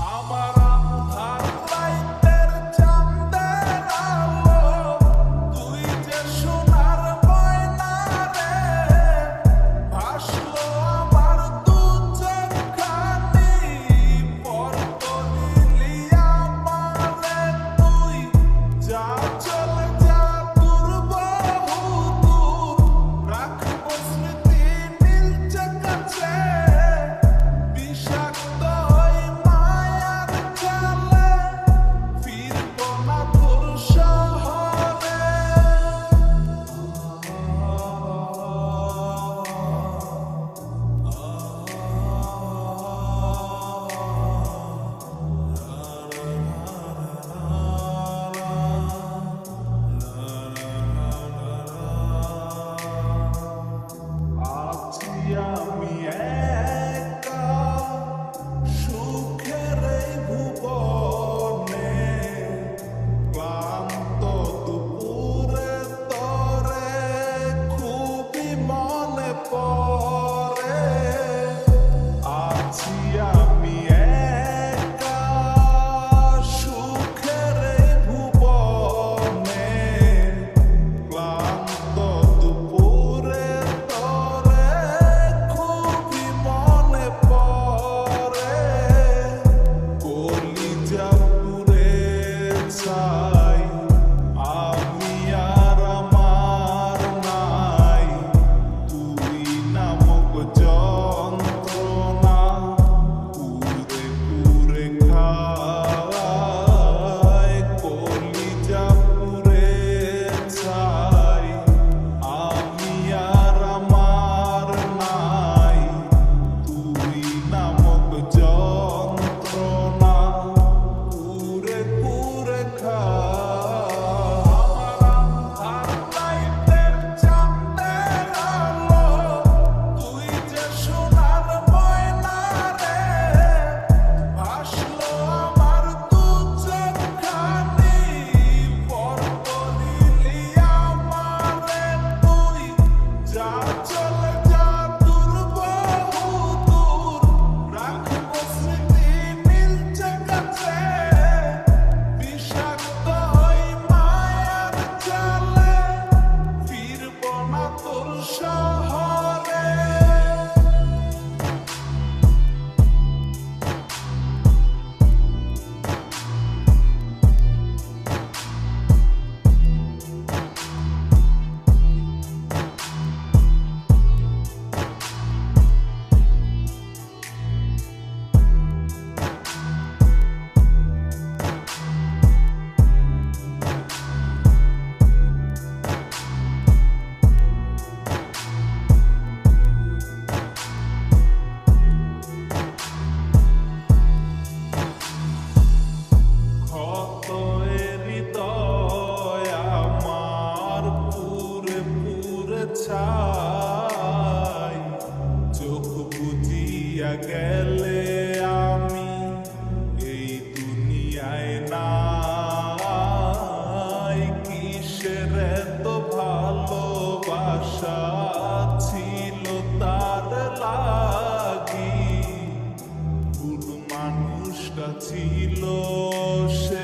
আমার আন্ধার রাইতের চাঁদের আলো, তুই যে সোনার ময়না রে, ভাসলো আমার দু চোখখানি, পরতো নিলি আমারে তুই, যা চলে যা দূর বহু দূর, রাখবো স্মৃতি নীলচে কাছে, বিষাক্ত ওই মায়ার জালে, ফিরবো না তোর শহরে। আছি আমি একা সুখের এই ভুবনে, ক্লান্ত দুপুরে তরে খুবই মনে পড়ে। আছি আমি একা সুখের এই ভুবনে, ক্লান্ত দুপুরে তরে খুবই মনে পড়ে। কলিজা পুড়ে ছাই, আমি আর আমার নাই, তুই নামক যন্ত্রণা পুরে পুরে খায়। কলিজা পুড়ে ছাই, আমি আর আমার নাই, তুই নামক যন্ত্রণা পুরে পুরে খায়। আমার আন্ধার রাইতের চাঁদের আলো, তুই যে সোনার ময়না রে, ভাসলো আমার দু চোখখানি, পরতো নিলি আমারে তুই, যা চলে যা দূর বহু দূর, রাখবো স্মৃতি নীলচে কাছে, বিষাক্ত ওই মায়ার জালে, ফিরবো না তোর শহরে। ক্ষত এ হৃদয় আমার পুরে পুরে ছাই, চোখ বুজিয়া গেলে আমি এই দুনিয়ায় নাই। কিসের এত ভালোবাসা ছিল তার লাগি, ভুল মানুষটা ছিল সে,